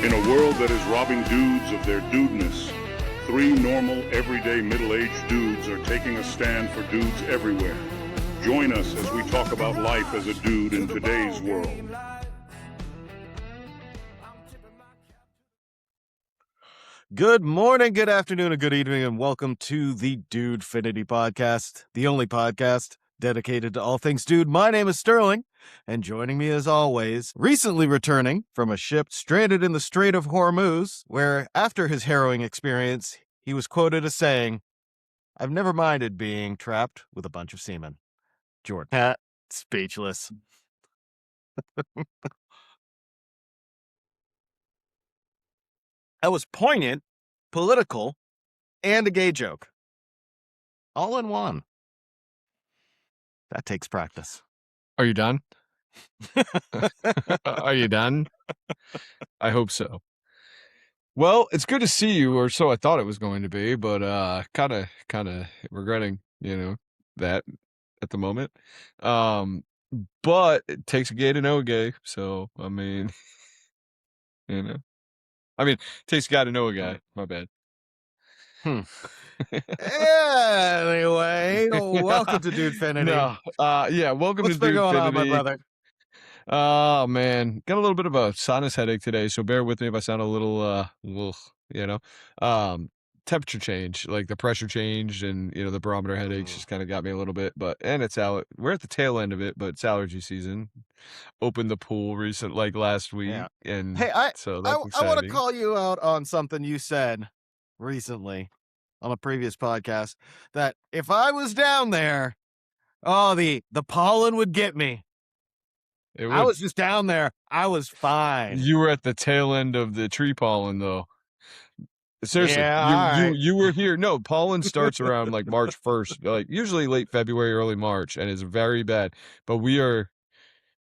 In a world that is robbing dudes of their dudeness, three normal, everyday, middle-aged dudes are taking a stand for dudes everywhere. Join us as we talk about life as a dude in today's world. Good morning, good afternoon, and good evening, and welcome to the Dudefinity podcast, the only podcast dedicated to all things dude. My name is Sterling, and joining me as always, recently returning from a ship stranded in the Strait of Hormuz, where after his harrowing experience, he was quoted as saying, "I've never minded being trapped with a bunch of seamen." Jordan. Speechless. That was poignant, political, and a gay joke. All in one. That takes practice. Are you done? Are you done? I hope so. Well, it's good to see you, or so I thought it was going to be, but kind of regretting, that at the moment. But it takes a gay to know a gay, so I mean, it takes a guy to know a guy. My bad. Anyway, welcome to Dudefinity. No, welcome What's to been going on, my Dudefinity. brother? Oh man, got a little bit of a sinus headache today, so bear with me if I sound a little temperature change, like the pressure change, and the barometer headaches just kind of got me a little bit. And we're at the tail end of it, but it's allergy season. Opened the pool last week, and Hey, I that's want to call you out on something you said recently on a previous podcast, that if I was down there, the pollen would get me. I was just down there. I was fine. You were at the tail end of the tree pollen, though. Seriously, Yeah, you were here. No, pollen starts around like March 1st, like usually late February, early March, and it's very bad. But we're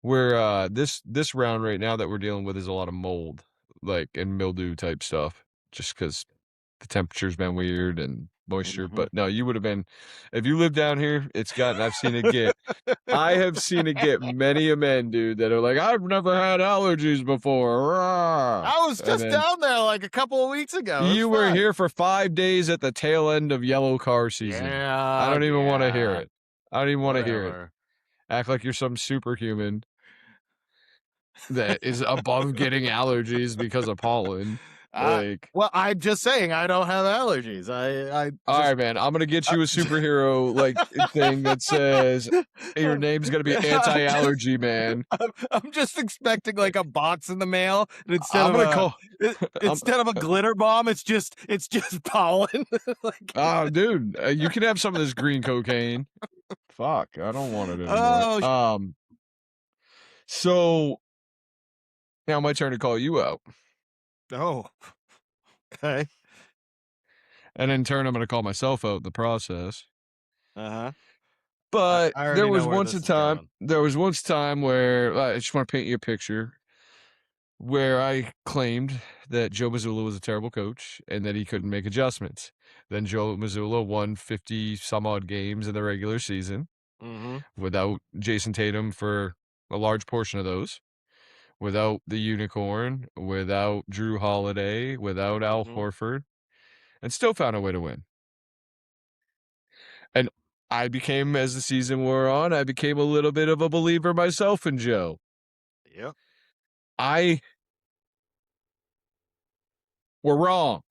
this round right now that we're dealing with is a lot of mold, like, and mildew type stuff, just because the temperature's been weird and moisture. But no, you would have been, if you live down here, I've seen it get. I have seen it get many a men, dude, that are like, I've never had allergies before. I was just down there like a couple of weeks ago. You were here for 5 days at the tail end of yellow car season. Yeah, I don't even want to hear it. I don't even want to hear it. Whatever. Act like you're some superhuman that is above getting allergies because of pollen. Well, I'm just saying I don't have allergies. All right, man. I'm gonna get you a superhero thing that says your name's gonna be anti-allergy man. I'm just expecting like a box in the mail, and instead of a glitter bomb, it's just pollen. Oh, dude, you can have some of this green cocaine. Fuck, I don't want it anymore. So now my turn to call you out. Oh, okay. And in turn, I'm going to call myself out in the process. Uh-huh. But I there was once a time where I just want to paint you a picture where I claimed that Joe Mazzulla was a terrible coach and that he couldn't make adjustments. Then Joe Mazzulla won 50 some odd games in the regular season without Jason Tatum for a large portion of those. Without the unicorn, without Drew Holiday, without Al Horford, and still found a way to win. And I became, as the season wore on, I became a little bit of a believer myself in Joe. Yep. We're wrong.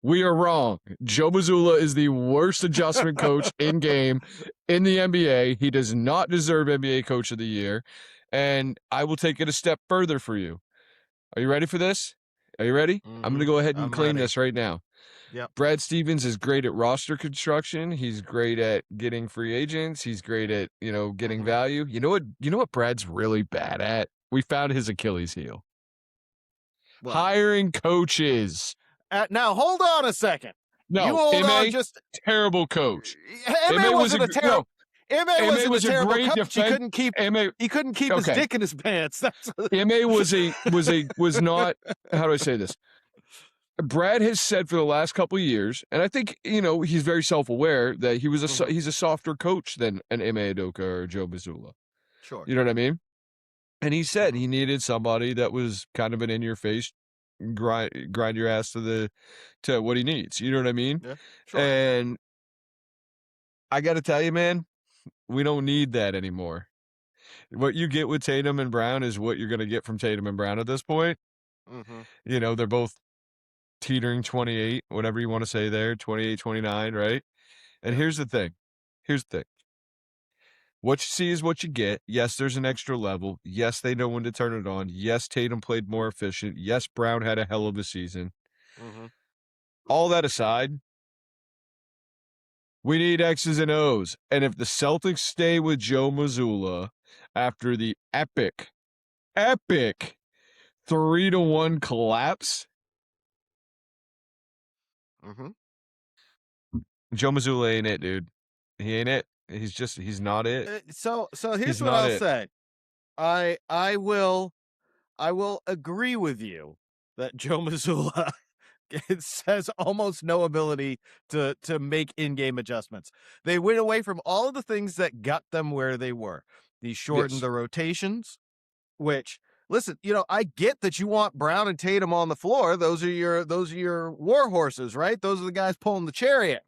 We are wrong. Joe Mazzulla is the worst adjustment coach in game in the NBA. He does not deserve NBA Coach of the Year. And I will take it a step further for you. Are you ready for this? Are you ready? I'm going to go ahead and claim this right now. Yep. Brad Stevens is great at roster construction. He's great at getting free agents. He's great at, getting value. You know what Brad's really bad at? We found his Achilles heel. What? Hiring coaches. Now hold on a second. No, terrible coach. M.A. wasn't a terrible. M.A. was a terrible great coach. He couldn't keep his dick in his pants. M.A. was not. How do I say this? Brad has said for the last couple of years, and I think he's very self-aware that he's a softer coach than an Ime Udoka or Joe Mazzulla. Sure. You know what I mean? And he said he needed somebody that was kind of an in-your-face grind your ass to what he needs. You know what I mean? Yeah, sure. And I got to tell you, man, we don't need that anymore. What you get with Tatum and Brown is what you're going to get from Tatum and Brown at this point. Mm-hmm. They're both teetering 28, whatever you want to say there, 28, 29, right? And Yeah. here's the thing. Here's the thing. What you see is what you get. Yes, there's an extra level. Yes, they know when to turn it on. Yes, Tatum played more efficient. Yes, Brown had a hell of a season. Mm-hmm. All that aside, we need X's and O's. And if the Celtics stay with Joe Mazzulla after the epic 3-1 collapse, Mm-hmm. Joe Mazzulla ain't it, dude. He ain't it. He's not it. So here's He's what not I'll it. say. I will agree with you that Joe Mazzulla has almost no ability to make in-game adjustments. They went away from all of the things that got them where they were. They shortened Yes. the rotations, which, listen, I get that you want Brown and Tatum on the floor. Those are your war horses, right? Those are the guys pulling the chariot.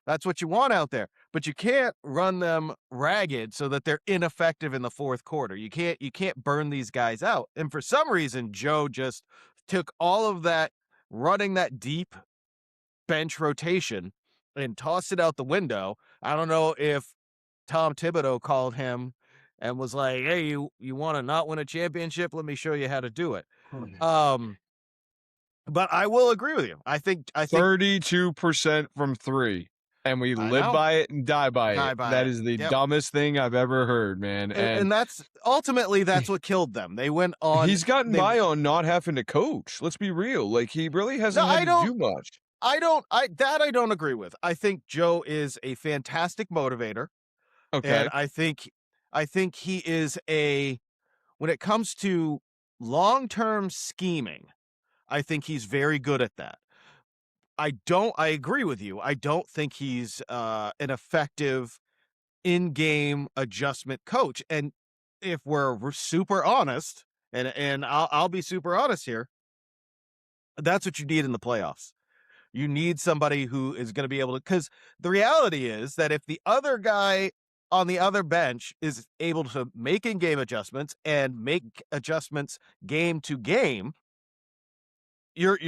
That's what you want out there. But you can't run them ragged so that they're ineffective in the fourth quarter. You can't burn these guys out. And for some reason, Joe just took all of that running that deep bench rotation and tossed it out the window. I don't know if Tom Thibodeau called him and was like, "Hey, you want to not win a championship? Let me show you how to do it." But I will agree with you. I think 32% from 3. And we I live know. by it and die by Die it. by That it. is the Yep. dumbest thing I've ever heard, man. And And that's ultimately what killed them. They went on. he's gotten by on not having to coach. Let's be real. Like, he really No, hasn't had to do much. I don't agree with. I think Joe is a fantastic motivator, and Okay. I think he is when it comes to long-term scheming, I think he's very good at that. I agree with you. I don't think he's an effective in-game adjustment coach. And if we're super honest, and I'll be super honest here, that's what you need in the playoffs. You need somebody who is going to be able to, because the reality is that if the other guy on the other bench is able to make in-game adjustments and make adjustments game to game, you're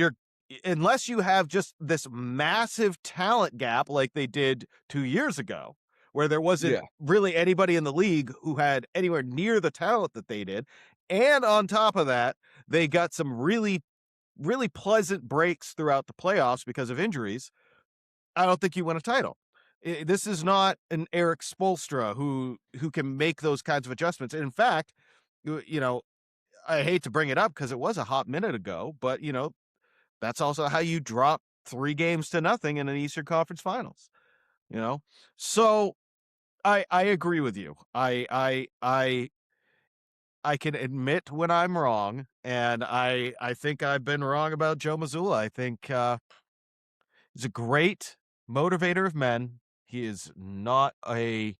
unless you have just this massive talent gap like they did 2 years ago, where there wasn't Yeah. really anybody in the league who had anywhere near the talent that they did. And on top of that, they got some really, really pleasant breaks throughout the playoffs because of injuries. I don't think you win a title. This is not an Eric Spoelstra who can make those kinds of adjustments. And in fact, I hate to bring it up because it was a hot minute ago, but that's also how you drop 3-0 in an Eastern Conference Finals. So I agree with you. I can admit when I'm wrong, and I think I've been wrong about Joe Mazzulla. I think he's a great motivator of men. He is not a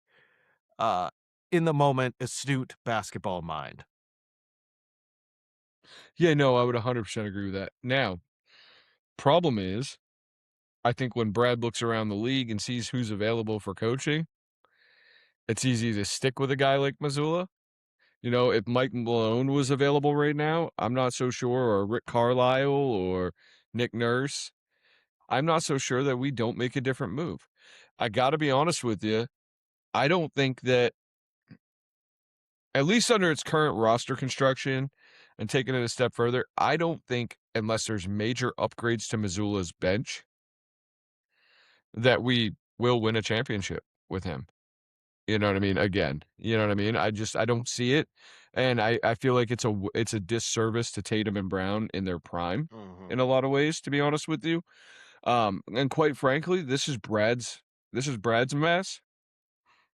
in the moment astute basketball mind. Yeah, no, I would 100% agree with that. Now, problem is, I think when Brad looks around the league and sees who's available for coaching, it's easy to stick with a guy like Mazzulla. If Mike Malone was available right now, I'm not so sure, or Rick Carlisle or Nick Nurse, I'm not so sure that we don't make a different move. I got to be honest with you. I don't think that, at least under its current roster construction and taking it a step further, I don't think, unless there's major upgrades to Missoula's bench, that we will win a championship with him. You know what I mean? Again, you know what I mean? I don't see it. And I feel like it's a disservice to Tatum and Brown in their prime Mm-hmm. in a lot of ways, to be honest with you. And quite frankly, this is Brad's mess.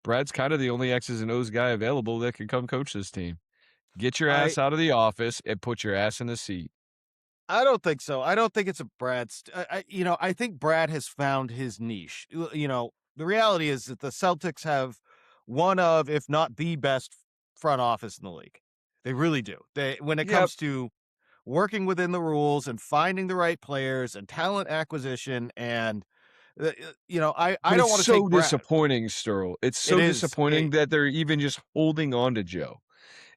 Brad's kind of the only X's and O's guy available that can come coach this team. Get your I ass out of the office and put your ass in the seat. I don't think so. I don't think it's a I think Brad has found his niche. The reality is that the Celtics have one of, if not the best front office in the league. They really do. They when it Yep. comes to working within the rules and finding the right players and talent acquisition. And, I But don't it's want to take so Brad. disappointing, Sterl. It's It so is. disappointing that they're even just holding on to Joe.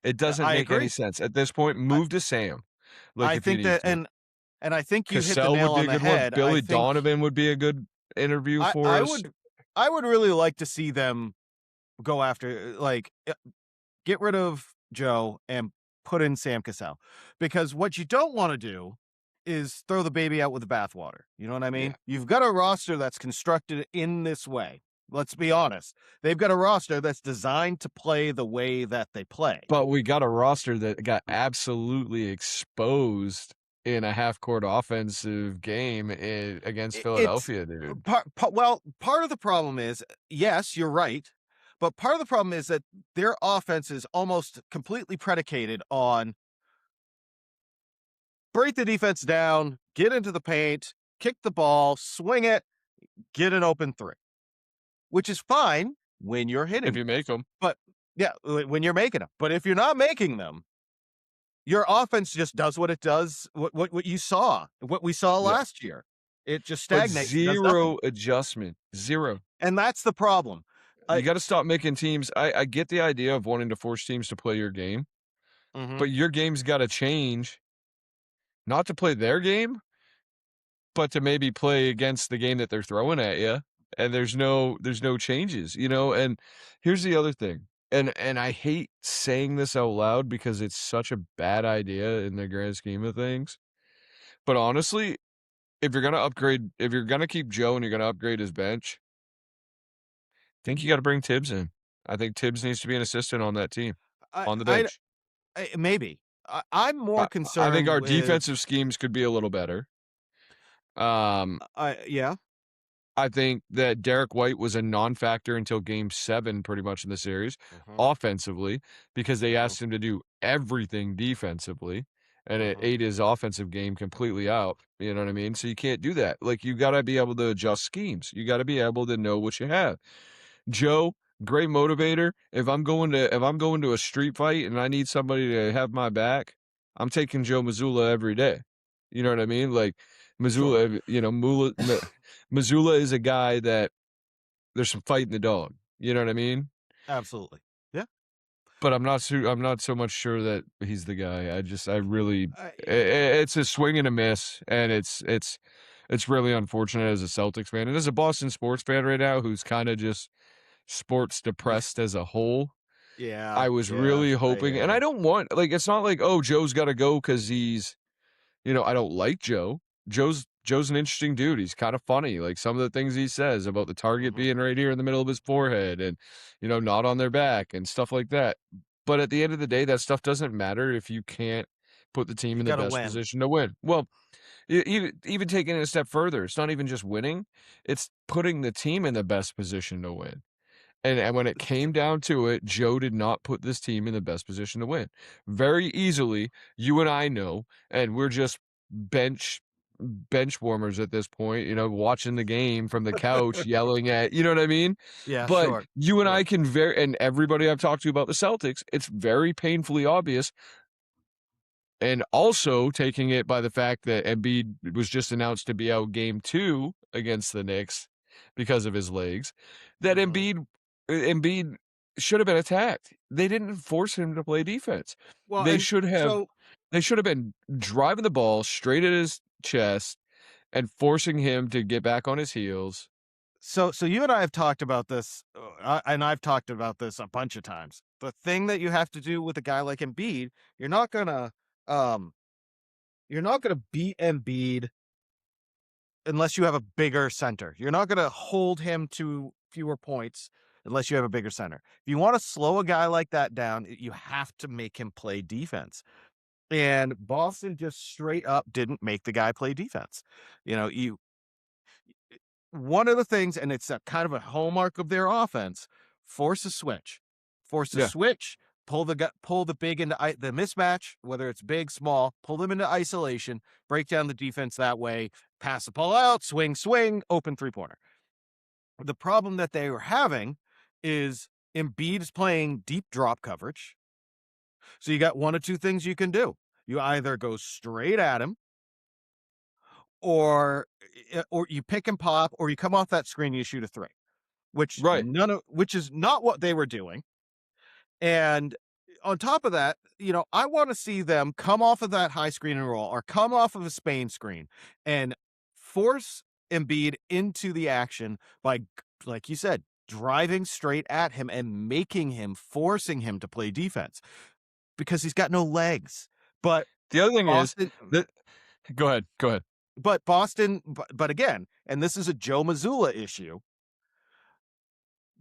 It doesn't I make any agree. sense. At this point, I, move to Sam, like, I if you think need that, to. and I think you hit the Cassell nail would be on a the good one. head. I Billy think Donovan would be a good interview I, for I us. would, I would really like to see them go after, get rid of Joe and put in Sam Cassell, because what you don't want to do is throw the baby out with the bathwater. You know what I Yeah. mean? You've got a roster that's constructed in this way. Let's be honest. They've got a roster that's designed to play the way that they play. But we got a roster that got absolutely exposed in a half-court offensive game against It's Philadelphia, dude. part of the problem is, yes, you're right, but part of the problem is that their offense is almost completely predicated on break the defense down, get into the paint, kick the ball, swing it, get an open three, which is fine when you're If hitting you them. make them. But yeah, when you're making them. But if you're not making them, your offense just does what it does, what you saw, what we saw Yeah. last year. It just But stagnates and does nothing. zero adjustment. Zero. And that's the problem. You I gotta stop making teams. I get the idea of wanting to force teams to play your game, Mhm. but your game's gotta change, not to play their game, but to maybe play against the game that they're throwing at you. And there's no changes, and here's the other thing, and I hate saying this out loud because it's such a bad idea in the grand scheme of things, but honestly, if you're gonna keep Joe and you're gonna upgrade his bench, I think you gotta bring Tibbs in. I think Tibbs needs to be an assistant on that team, I on the I bench. maybe. I'm more I think concerned our with defensive schemes could be a little better. Um, yeah. I think that Derek White was a non-factor until game 7 pretty much in the series, Mhm. offensively, because they Mhm. asked him to do everything defensively, and it Mhm. ate his offensive game completely out, you know what I mean? So you can't do that. Like, you gotta be able to adjust schemes. You gotta be able to know what you have. Joe, great motivator. If I'm going to a street fight and I need somebody to have my back, I'm taking Joe Mazzulla every day. You know what I mean? Like Sure. Mazzulla, Mazzulla is a guy that there's some fight in the dog. You know what I mean? Absolutely. Yeah. But I'm not so much sure that he's the guy. I really I, it's a swing and a miss, and it's really unfortunate as a Celtics fan and as a Boston sports fan right now who's kind of just sports depressed as a whole. yeah. I was Yeah. really I hoping, hear and I you. don't want, like, it's not like, oh, Joe's got to go because I don't like Joe. Joe's an interesting dude. He's kind of funny. Like some of the things he says about the target Mhm. being right here in the middle of his forehead and, not on their back and stuff like that. But at the end of the day, that stuff doesn't matter if you can't put the team You in the got to best win. position to win. Well, even taking it a step further, it's not even just winning, it's putting the team in the best position to win. And when it came down to it, Joe did not put this team in the best position to win. Very easily, you and I know, and we're just bench warmers at this point, watching the game from the couch, yelling at, you know what I mean? Yeah. But Sure. you and I Sure. can and everybody I've talked to about the Celtics, it's very painfully obvious, and also taking it by the fact that Embiid was just announced to be out game 2 against the Knicks because of his legs, that Mhm. Embiid should have been attacked. They didn't force him to play defense. Well, They and should have so they should have been driving the ball straight at his chest and forcing him to get back on his heels. so you and I have talked about this, and I've talked about this a bunch of times. The thing that you have to do with a guy like Embiid, you're not gonna, um, you're not gonna beat Embiid unless you have a bigger center. You're not gonna hold him to fewer points unless you have a bigger center. If you want to slow a guy like that down, you have to make him play defense. And Boston just straight up didn't make the guy play defense. You know, you one of the things, and it's a kind of a hallmark of their offense, force a switch. Force a Yeah. switch, pull the big into the mismatch, whether it's big, small, pull them into isolation, break down the defense that way, pass the ball out, swing, swing, open three-pointer. The problem that they were having is Embiid is playing deep drop coverage. So you got one of two things you can do. You either go straight at him, or you pick and pop, or you come off that screen, you shoot a three, Right. which is not what they were doing. And on top of that, I want to see them come off of that high screen and roll, or come off of a Spain screen, and force Embiid into the action by, like you said, driving straight at him and forcing him to play defense, because he's got no legs. But The other thing is Boston, that go ahead. but again, and this is a Joe Mazzulla issue,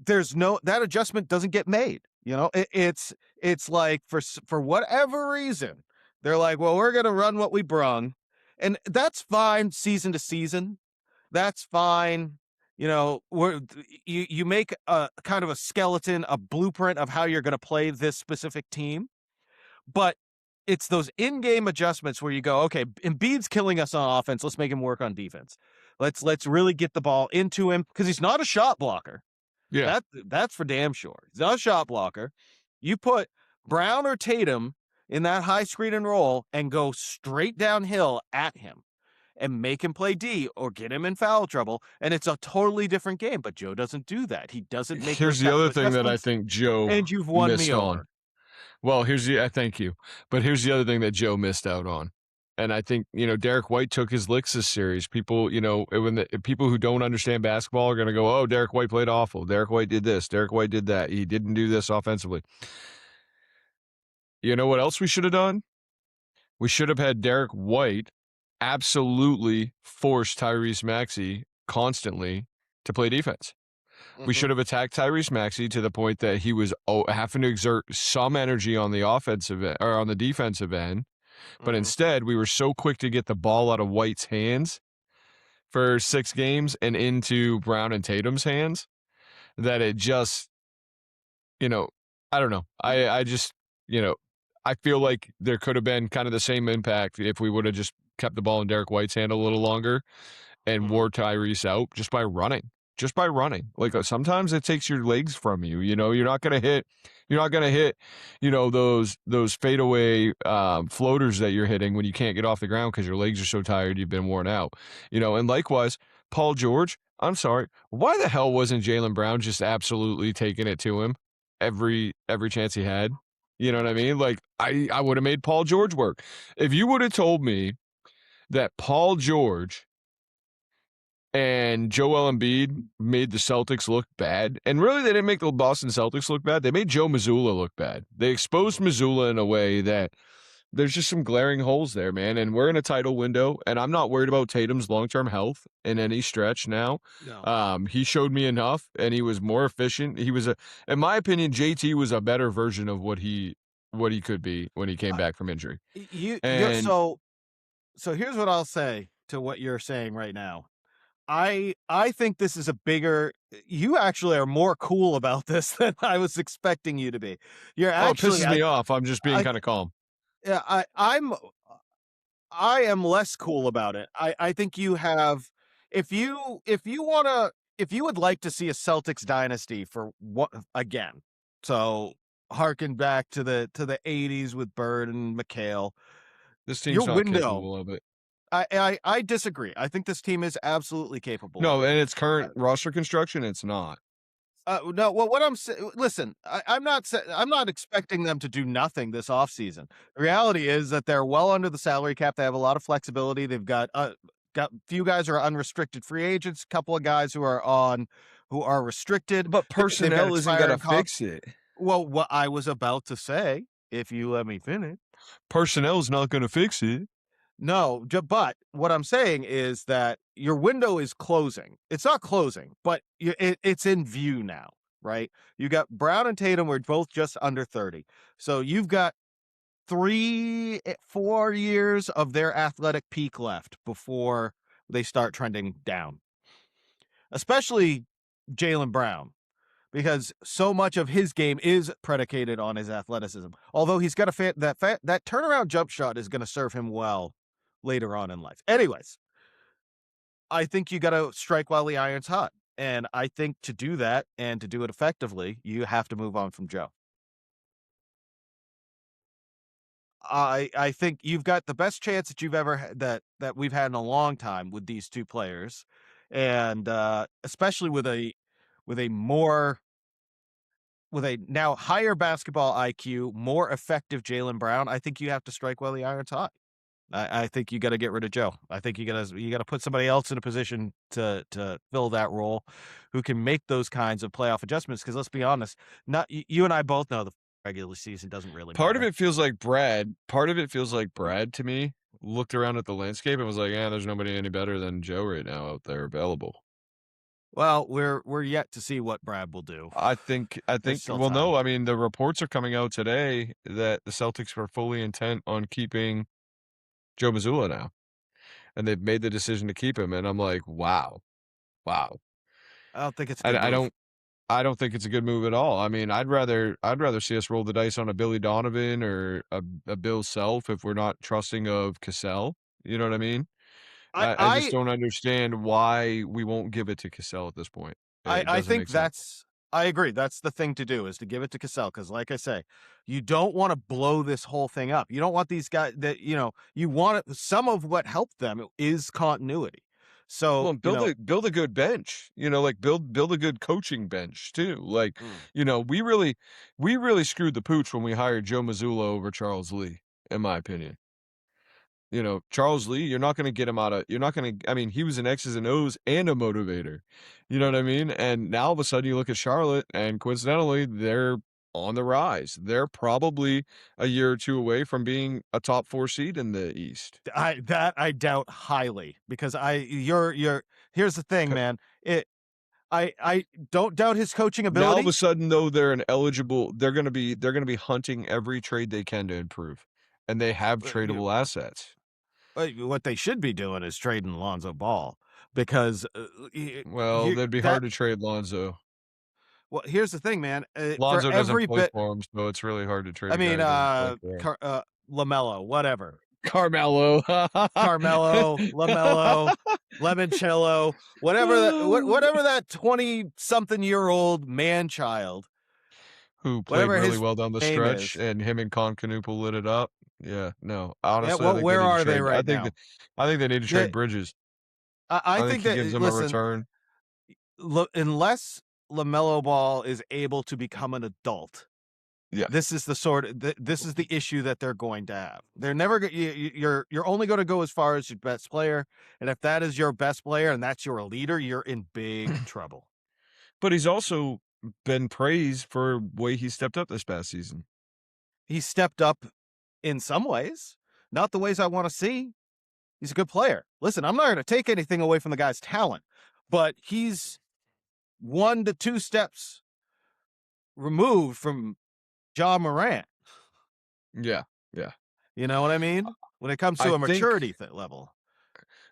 that adjustment doesn't get made. It's like, for whatever reason, they're like, well, we're gonna run what we brung, and that's fine season to season. That's fine. You make a kind of a skeleton, a blueprint of how you're gonna play this specific team, but it's those in-game adjustments where you go, okay, Embiid's killing us on offense. Let's make him work on defense. Let's really get the ball into him, because he's not a shot blocker. Yeah. That's for damn sure. He's not a shot blocker. You put Brown or Tatum in that high screen and roll and go straight downhill at him and make him play D or get him in foul trouble, and it's a totally different game. But Joe doesn't do that. He doesn't make Here's the other thing that I think Joe and you've won missed me on. over. Well, thank you. But here's the other thing that Joe missed out on. And I think, Derek White took his licks this series. People, people who don't understand basketball are going to go, oh, Derek White played awful. Derek White did this. Derek White did that. He didn't do this offensively. You know what else we should have done? We should have had Derek White absolutely force Tyrese Maxey constantly to play defense. We should have attacked Tyrese Maxey to the point that he was having to exert some energy on the offensive or on the defensive end. But instead, we were so quick to get the ball out of White's hands for 6 games and into Brown and Tatum's hands that it just, I don't know. I just, I feel like there could have been kind of the same impact if we would have just kept the ball in Derek White's hand a little longer and wore Tyrese out just by running. Like, sometimes it takes your legs from you. You're not going to hit, those fadeaway floaters that you're hitting when you can't get off the ground because your legs are so tired, you've been worn out. And likewise, Paul George, I'm sorry, why the hell wasn't Jaylen Brown just absolutely taking it to him every chance he had? You know what I mean? Like, I would have made Paul George work. If you would have told me that Paul George and Joel Embiid made the Celtics look bad, and really they didn't make the Boston Celtics look bad, they made Joe Mazzulla look bad. They exposed Mazzulla in a way that there's just some glaring holes there, man, and we're in a title window, and I'm not worried about Tatum's long-term health in any stretch now. No. He showed me enough, and he was more efficient. He was in my opinion, JT was a better version of what he could be when he came back from injury. So here's what I'll say to what you're saying right now. I think this is you actually are more cool about this than I was expecting you to be. You're actually, it pisses me off. I'm just being kind of calm. Yeah, I am less cool about it. I think you have, if you would like to see a Celtics dynasty for what again, so harken back to the 80s with Bird and McHale. This team's not capable of it. I disagree. I think this team is absolutely capable. No, and its current roster construction, it's not. No, well, what I'm saying, listen, I'm not expecting them to do nothing this offseason. The reality is that they're well under the salary cap. They have a lot of flexibility. They've got few guys who are unrestricted free agents, a couple of guys who are restricted. But personnel isn't going to fix it. Well, what I was about to say, if you let me finish. Personnel is not going to fix it. No, but what I'm saying is that your window is closing. It's not closing, but it's in view now, right? You got Brown and Tatum were both just under 30. So you've got 4 years of their athletic peak left before they start trending down. Especially Jaylen Brown, because so much of his game is predicated on his athleticism. Although he's got that turnaround jump shot is going to serve him well later on in life. Anyways, I think you got to strike while the iron's hot. And I think to do that and to do it effectively, you have to move on from Joe. I think you've got the best chance that you've ever had that we've had in a long time with these two players, and especially with a more with a now higher basketball IQ, more effective Jalen Brown. I think you have to strike while the iron's hot. I think you got to get rid of Joe. I think you got to put somebody else in a position to fill that role, who can make those kinds of playoff adjustments. Because let's be honest, not you and I both know the regular season doesn't really Part of matter. it feels like Brad to me looked around at the landscape and was like, "Yeah, there's nobody any better than Joe right now out there available." Well, we're yet to see what Brad will do. I think There's still well, time. no, I mean, the reports are coming out today that the Celtics were fully intent on keeping Joe Mazzulla now, and they've made the decision to keep him, and I'm like, "Wow. Wow." I don't think it's a good I move. don't think it's a good move at all. I mean, I'd rather see us roll the dice on a Billy Donovan or a Bill Self if we're not trusting of Cassell. You know what I mean? I I just I don't understand why we won't give it to Cassell at this point. It I doesn't think make sense. I agree. That's the thing to do is to give it to Cassell because, like I say, you don't want to blow this whole thing up. You don't want these guys that you want some of what helped them is continuity. Well, So and build a good bench, like build a good coaching bench too. Like, mm, we really screwed the pooch when we hired Joe Mazzulla over Charles Lee, in my opinion. Charles Lee, you're not gonna I mean, he was an X's and O's and a motivator. You know what I mean? And now all of a sudden you look at Charlotte and coincidentally, they're on the rise. They're probably a year or two away from being a top 4 seed in the East. I doubt highly because you're here's the thing, man. I don't doubt his coaching Now all of a ability. sudden though, they're gonna be hunting every trade they can to improve. And they have tradable assets. What they should be doing is trading Lonzo Ball because Well, that'd be that hard to trade Lonzo. well, here's the thing, man. For Lonzo doesn't every play bit, for him, so it's really hard to trade I a guy mean, who doesn't play for him. Lamelo, whatever, Carmelo. Carmelo, Lamelo, Lemoncello, whatever that 20-something-year-old man child, Who played whatever really his well down the name stretch, is. and him and Concanoopul lit it up. Yeah, no, Yeah, honestly, I well, think they where need to are they trade. I right think that now? I think they need to They, trade Bridges. I I think think he gives that them a listen, return. unless Lamelo Ball is able to become an adult. Yeah. This is this is the issue that they're going to have. They're never you're only going to go as far as your best player, and if that is your best player and that's your leader, you're in big trouble. But he's also been praised for way he stepped up this past season. He stepped up in some ways, not the ways I want to see. He's a good player. Listen, I'm not going to take anything away from the guy's talent, but he's 1 to 2 steps removed from Ja Morant. Yeah, yeah. You know what I mean? When it comes I to a think maturity level.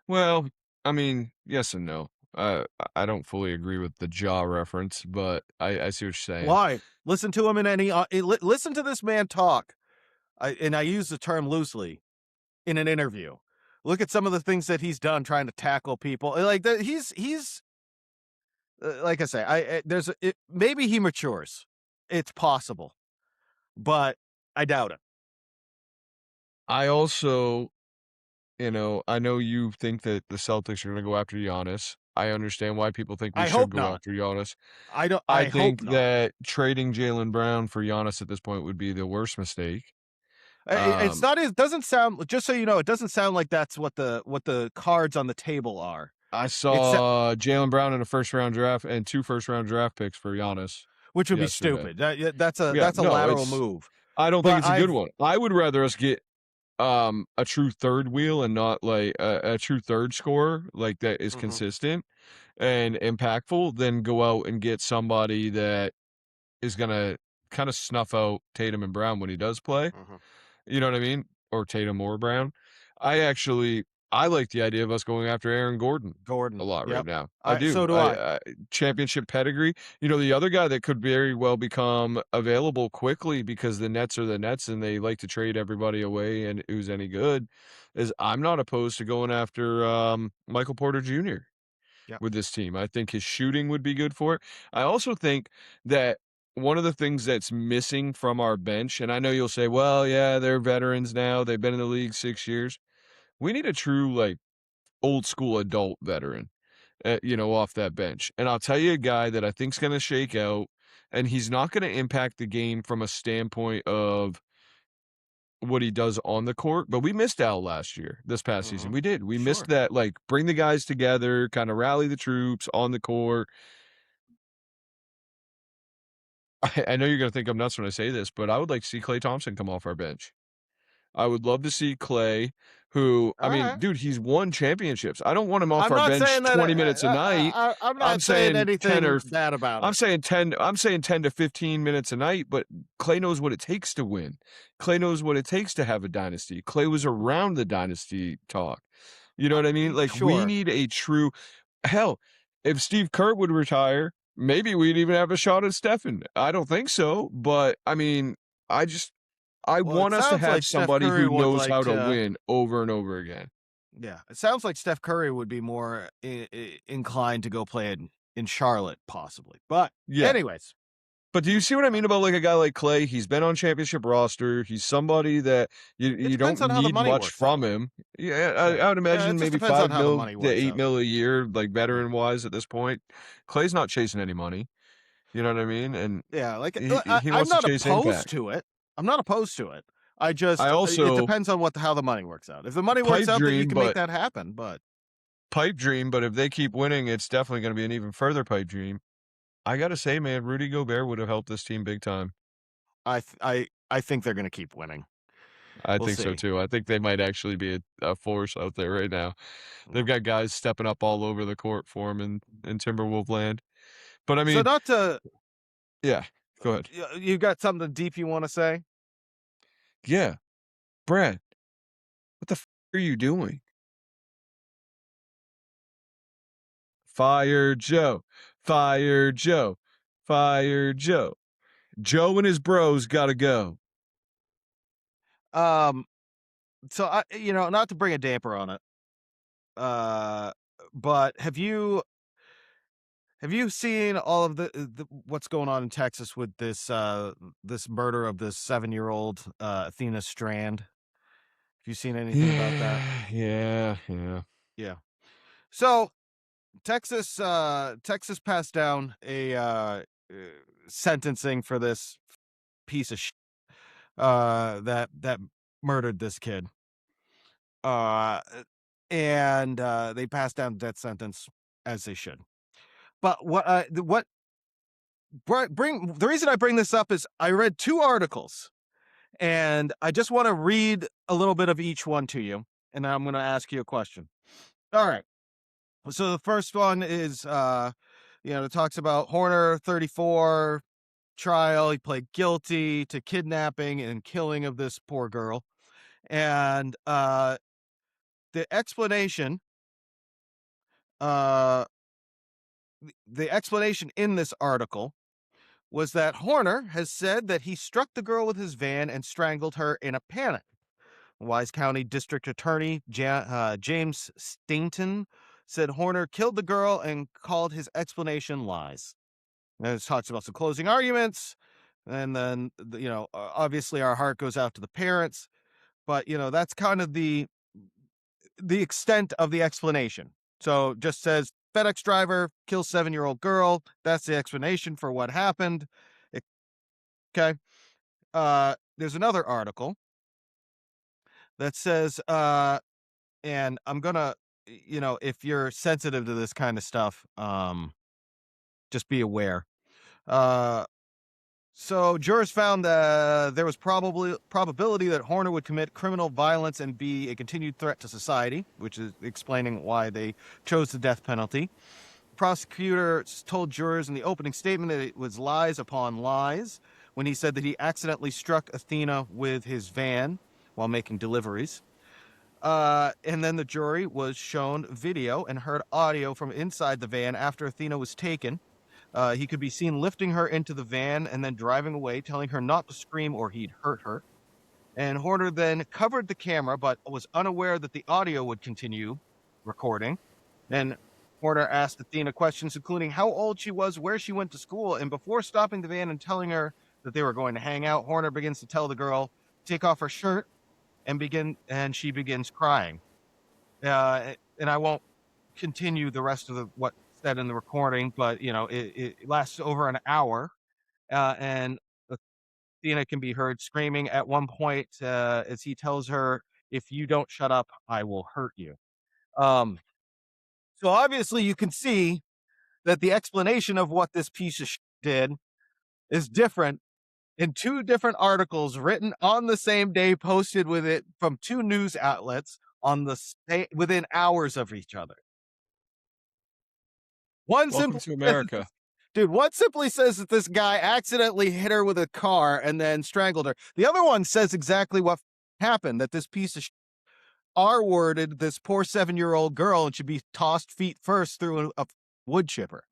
well, I mean, yes and no. I don't fully agree with the jaw reference, but I see what you're saying. Why? Listen to him in any. Listen to this man talk. And I use the term loosely in an interview. Look at some of the things that he's done trying to tackle people. Like that, he's like I say. Maybe he matures. It's possible, but I doubt it. I also, I know you think that the Celtics are going to go after Giannis. I understand why people think we I should hope go not. after Giannis. I don't. I I hope think not. that trading Jalen Brown for Giannis at this point would be the worst mistake. It's not. It doesn't sound. Just so you know, it doesn't sound like that's what the cards on the table are. I It's saw Jalen Brown in a first round draft and 2 first round draft picks for Giannis which would be yesterday. stupid. That's Yeah, a no, lateral move. I don't think But it's a good one. I would rather us get a true third wheel and not like a true third scorer like that is Mhm, consistent and impactful than go out and get somebody that is gonna kind of snuff out Tatum and Brown when he does play. mhm. You know what I mean? Or Tatum or Brown. I like the idea of us going after Aaron Gordon a Gordon. lot right Yep. now. I So do. do I. Championship pedigree. The other guy that could very well become available quickly because the Nets are the Nets and they like to trade everybody away and who's any good is I'm not opposed to going after Michael Porter Jr. Yep. with this team. I think his shooting would be good for it. I also think that one of the things that's missing from our bench, and I know you'll say, well, yeah, they're veterans now. They've been in the league 6 years. We need a true, like, old school adult veteran, off that bench. And I'll tell you a guy that I think's going to shake out, and he's not going to impact the game from a standpoint of what he does on the court, but we missed Al last year, this past season. We did. We missed Sure. that, like, bring the guys together, kind of rally the troops on the court. I know you're going to think I'm nuts when I say this, but I would like to see Klay Thompson come off our bench. I would love to see Klay, who, I All mean, right. dude, he's won championships. I don't want him off I'm our not bench saying that 20 minutes a night. I'm I'm not saying saying 10 anything or bad about I'm it. saying 10 to 15 minutes a night, but Klay knows what it takes to win. Klay knows what it takes to have a dynasty. Klay was around the dynasty talk. You know what I mean? Like, we Sure. need a true hell, if Steve Kerr would retire, maybe we'd even have a shot at Stephen. I don't think so, but I mean, I Well, it want us to sounds have like Steph somebody Curry who would knows like how to to. win over and over again. Yeah, it sounds like Steph Curry would be more inclined to go play in Charlotte, possibly. But Yeah. anyways, But do you see what I mean about, like, a guy like Klay? He's been on championship roster. He's somebody that it you depends don't on how the need money much works from out. him. Yeah, Yeah, I would yeah, it imagine just maybe depends on 5 how the mil money to works 8 out. mil a year, like, Yeah, veteran-wise at this point. Klay's not chasing any money, you know what I mean? And yeah. Like he I'm wants to not chase opposed impact. to it. I'm not opposed to it. I I just it also depends on how the money works out. If the money works pipe out, then you dream, can make but that happen. But if they keep winning, it's definitely gonna be an even further pipe dream. I gotta say, man, Rudy Gobert would have helped this team big time. I think they're gonna keep winning. I We'll think so see. too. I think they might actually be a force out there right now. They've Mm. got guys stepping up all over the court for them in Timberwolf land. But I So mean, not to yeah, go ahead. you got something deep you want to say? Yeah, Brad, what the are you doing? Fire Joe, fire Joe, fire Joe. Joe and his bros gotta go. Um, so not to bring a damper on it, uh, but have you seen all of the what's going on in Texas with this murder of this 7-year-old Athena Strand? Have you seen anything about that? Yeah. Yeah. So Texas passed down a sentencing for this piece of that murdered this kid. Uh, and they passed down death sentence as they should. But the reason I bring this up is I read 2 articles, and I just want to read a little bit of each one to you, and then I'm going to ask you a question. All right. So the first one is it talks about Horner 34 trial. He pled guilty to kidnapping and killing of this poor girl. And the explanation uh the explanation in this article was that Horner has said that he struck the girl with his van and strangled her in a panic. Wise County District Attorney James Stainton said Horner killed the girl and called his explanation lies. And it talks about some closing arguments, and then obviously our heart goes out to the parents, but that's kind of the extent of the explanation. So just says FedEx driver kills 7-year-old girl. That's the explanation for what happened. Okay. There's another article that says, and I'm gonna, if you're sensitive to this kind of stuff, just be aware. So jurors found that there was probability that Horner would commit criminal violence and be a continued threat to society, which is explaining why they chose the death penalty. Prosecutors told jurors in the opening statement that it was lies upon lies when he said that he accidentally struck Athena with his van while making deliveries. And then the jury was shown video and heard audio from inside the van after Athena was taken. He could be seen lifting her into the van and then driving away, telling her not to scream or he'd hurt her. And Horner then covered the camera, but was unaware that the audio would continue recording. And Horner asked Athena questions, including how old she was, where she went to school, and before stopping the van and telling her that they were going to hang out, Horner begins to tell the girl to take off her shirt and she begins crying. And I won't continue the rest of what said in the recording, but it lasts over an hour, and Athena can be heard screaming at one point as he tells her, "If you don't shut up, I will hurt you." Um, so obviously, you can see that the explanation of what this piece of did is different in two different articles written on the same day, posted with it from two news outlets on the within hours of each other. One Welcome simply to says America. dude, one simply says that this guy accidentally hit her with a car and then strangled her. The other one says exactly what happened, that this piece of R-worded this poor 7-year-old girl and should be tossed feet first through a wood chipper.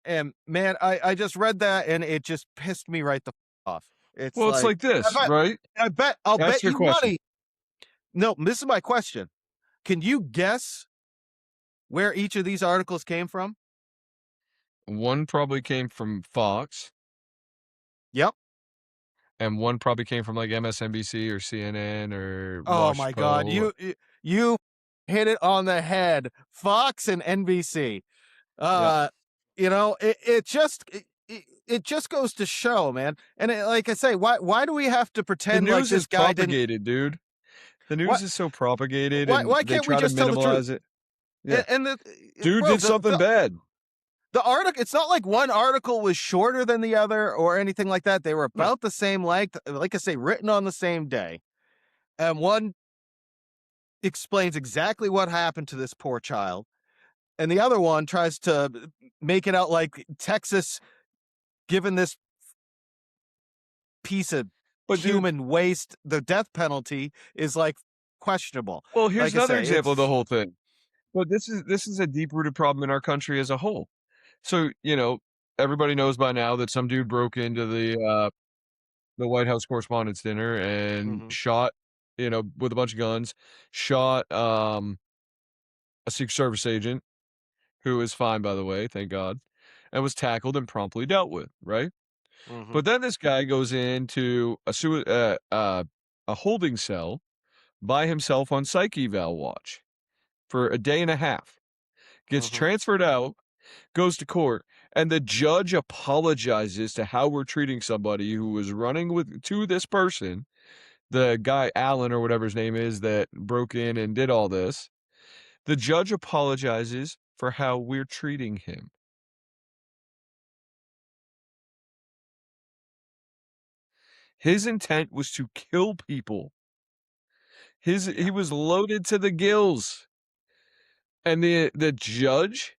And man, I just read that and it just pissed me right the off. It's Well, it's like, like this, right? I'll That's bet your you question. money. No, this is my question. Can you guess where each of these articles came from? One probably came from Fox, Yep. and one probably came from like MSNBC or CNN or Oh my God. Washpo. You hit it on the head. Fox and NBC. Yeah. It just goes to show, man. And like I say, why do we have to The pretend like news is this guy didn't? propagated, dude. The What? news is so propagated, Why? and Why they can't we try to just tell the truth? minimize it. Yeah. And the Dude bro, did something bad. the article. It's not like one article was shorter than the other or anything like that. They were No. about the same length. Like I say, written on the same day, and one explains exactly what happened to this poor child, and the other one tries to make it out like Texas, given this piece of But dude, human waste, the death penalty is like questionable. well, here's Like I another say, example of the it's whole thing. But this is a deep-rooted problem in our country as a whole. So, everybody knows by now that some dude broke into the White House Correspondents' Dinner and Mhm, shot, with a bunch of guns, shot a Secret Service agent who is fine, by the way, thank God, and was tackled and promptly dealt with, right? mhm, But then this guy goes into a holding cell by himself on psych eval watch for a day and a half, gets mhm, transferred out, goes to court, and the judge apologizes to how we're treating somebody who was running to this person, the guy Allen or whatever his name is that broke in and did all this. The judge apologizes for how we're treating him. His intent was to kill people. yeah, He was loaded to the gills. And the judge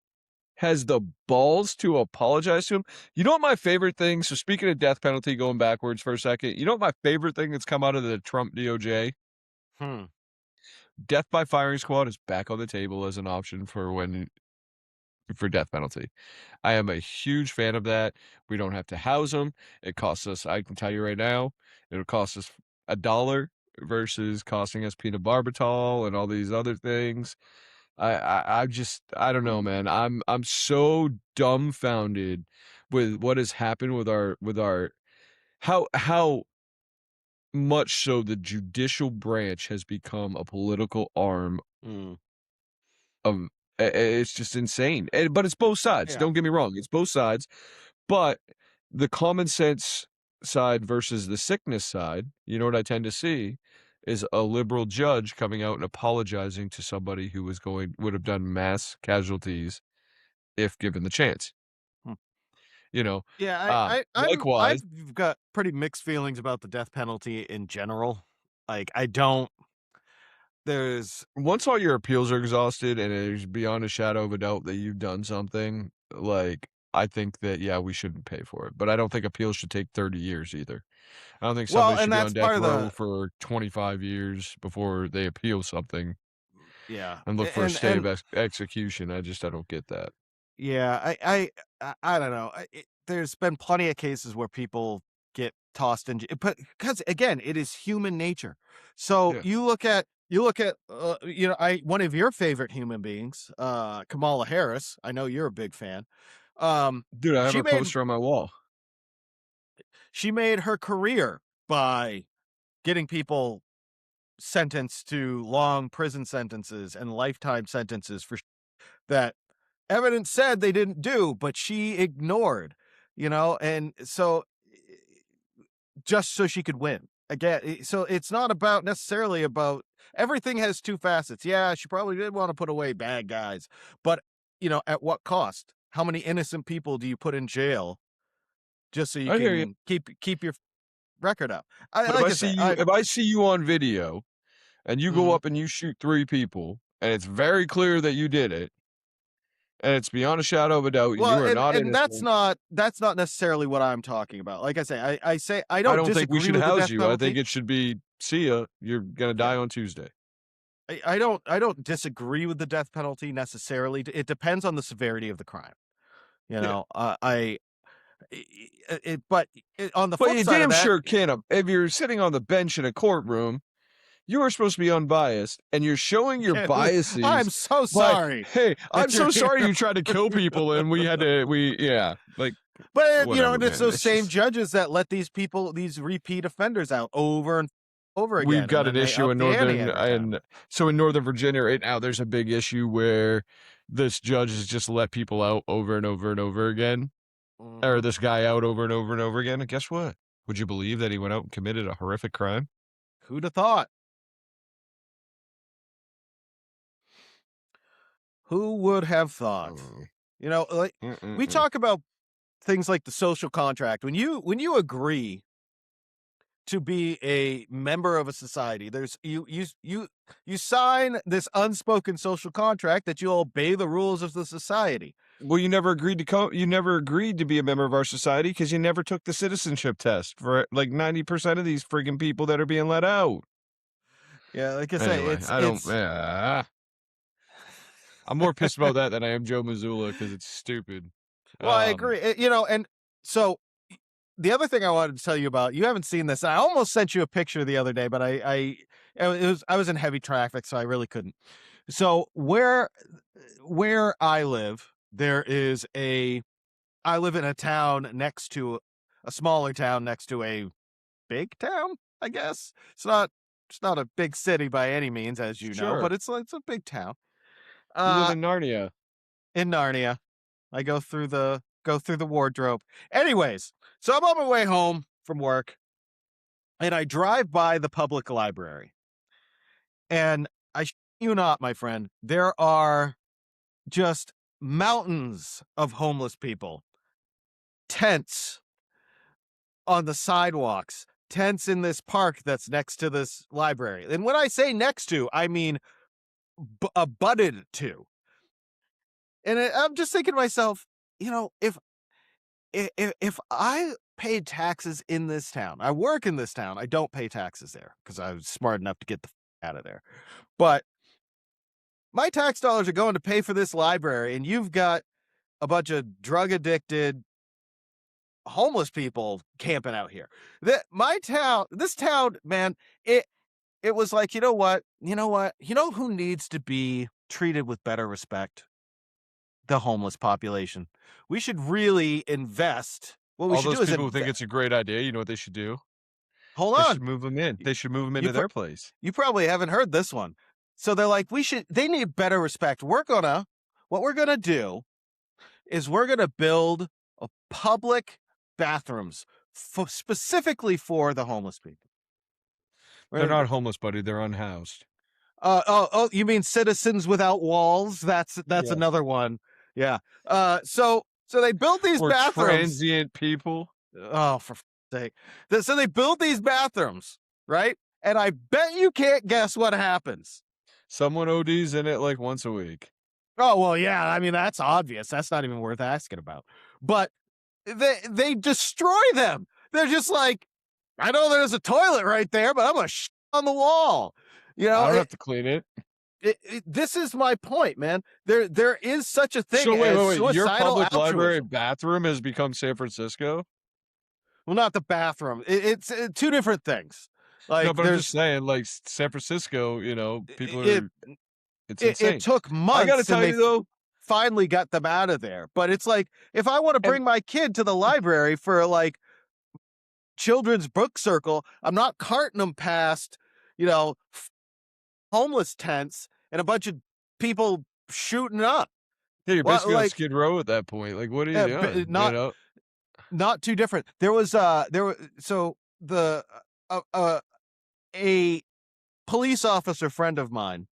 has the balls to apologize to him. You know what my favorite thing, so speaking of death penalty, going backwards for a second, you know what my favorite thing that's come out of the Trump DOJ? hmm, Death by firing squad is back on the table as an option for death penalty. I am a huge fan of that. We don't have to house them. It costs us, I can tell you right now, it'll cost us $1 versus costing us peanut barbital and all these other things. I don't know, man. I'm so dumbfounded with what has happened with our how much so the judicial branch has become a political arm mm, of it's just insane. But it's both sides. yeah, Don't get me wrong. It's both sides. But the common sense side versus the sickness side, you know what I tend to see is a liberal judge coming out and apologizing to somebody who would have done mass casualties if given the chance. hmm. You know, Yeah. likewise, I've got pretty mixed feelings about the death penalty in general. Like, I don't. There's once all your appeals are exhausted and it's beyond a shadow of a doubt that you've done something, like I think that yeah, we shouldn't pay for it. But I don't think appeals should take 30 years either. I don't think well, somebody and should be that's on death part of row the for 25 years before they appeal something yeah, and look for a stay of and execution. I don't get that. yeah, I don't know. There's been plenty of cases where people get tossed in, but because again, it is human nature. So Yeah. you look at You look at, one of your favorite human beings, Kamala Harris. I know you're a big fan. Dude, I have She her made poster on my wall. her career by getting people sentenced to long prison sentences and lifetime sentences for that evidence said they didn't do, but she ignored, and so just so she could win. Again, so it's not about necessarily about everything has two facets. Yeah, she probably did want to put away bad guys, but at what cost? How many innocent people do you put in jail just so you I hear you. can keep your record up? But Like I say, if I see you on video and you go Mhm. up and you shoot 3 people and it's very clear that you did it, and it's beyond a shadow of a doubt, you Well, are not and innocent. that's not necessarily what I'm talking about. Like I say, I I don't don't think we disagree should with the house death you. I think penalty. it should be, see ya, you're gonna die Yeah. on Tuesday. I don't disagree with the death penalty necessarily. It depends on the severity of the crime. Yeah. But on the But flip you side of damn that, sure can't, if you're sitting on the bench in a courtroom, you are supposed to be unbiased, and you're showing your I'm biases so by, sorry "Hey, I'm that you're so here. sorry you tried to kill people, and yeah, like, But whatever, and it's man. those It's same just judges that let these repeat offenders out over and over we've again, and got an then they issue up in the ante every time. Northern Virginia right now, there's a big issue where this judge has just let people out over and over and over again, or Mhm. this guy out over and over and over again, and guess what? Would you believe that he went out and committed a horrific crime? Who'd have thought? Who would have thought? Mm, Like we mm-mm-mm. talk about things like the social contract. When you agree to be a member of a society, there's you sign this unspoken social contract that you'll obey the rules of the society. Well, you never agreed to be a member of our society because you never took the citizenship test for like 90% of these friggin' people that are being let out. Yeah, like I say, Anyway, I'm more pissed about that than I am Joe Missoula because it's stupid. well, I agree. And so the other thing I wanted to tell you about, you haven't seen this. I almost sent you a picture the other day, but I was in heavy traffic, so I really couldn't. So where I live, I live in a town next to a smaller town next to a big town, I guess. It's not a big city by any means, as you know, Sure. but it's a big town. You live Uh in Narnia. in Narnia. I go through the wardrobe. Anyways, so I'm on my way home from work and I drive by the public library. And I shit you not, my friend, there are just mountains of homeless people, tents on the sidewalks, tents in this park that's next to this library. And when I say next to, I mean abutted to. And I'm just thinking to myself, if I paid taxes in this town, I work in this town. I don't pay taxes there because I was smart enough to get the out of there. But my tax dollars are going to pay for this library, and you've got a bunch of drug addicted homeless people camping out here. This town, man, it was like, you know who needs to be treated with better respect? The homeless population. We should really invest. What we All should those do is people who think it's a great idea, you know what they should do? hold They on. should move them in. They should move them You into pro- their place. you probably haven't heard this one. So they're like, they need better respect. What we're gonna do is we're gonna build a public bathrooms specifically for the homeless people. They're We're not gonna- homeless, buddy. They're unhoused. you mean citizens without walls? That's Yeah. another one. Yeah. So they built these Or bathrooms. transient people. Oh, for sake. So they build these bathrooms, right? And I bet you can't guess what happens. Someone ODs in it like once a week. Oh, well, yeah. I mean, that's obvious. That's not even worth asking about. But they destroy them. They're just like, I know there's a toilet right there, but I'm gonna on the wall. You I know, don't have to clean it. this is my point, man. There is such a thing So wait. as Your suicidal public library altruism. bathroom has become San Francisco? Well, not the bathroom. It's two different things. Like No, but I'm just saying, like San Francisco, people it, are. It's it insane. took I got to months, and tell they you though, finally got them out of there. But it's like, if I want to and bring my kid to the library for like children's book circle, I'm not carting them past, you know, homeless tents and a bunch of people shooting up. yeah, you're Well, basically on like, Skid Row at that point. Like, what are you doing? not too different. There was so the a police officer friend of mine,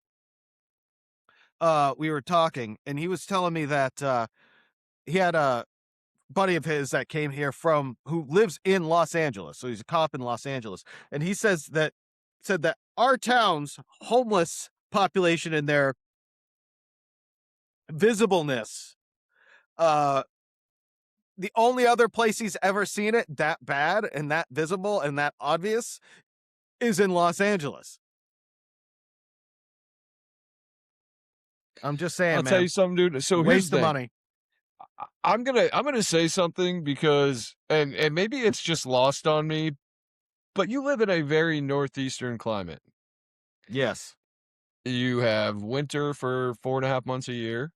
we were talking, and he was telling me that he had a buddy of his that came here from who lives in Los Angeles. So he's a cop in Los Angeles. And he said that our town's homeless population and their visibleness, uh the only other place he's ever seen it that bad and that visible and that obvious is in Los Angeles. I'm just saying, I'll tell man. you something, dude. So here's Waste the of thing. money. I'm gonna say something because and maybe it's just lost on me, but you live in a very northeastern climate. Yes, You have winter for 4.5 months a year.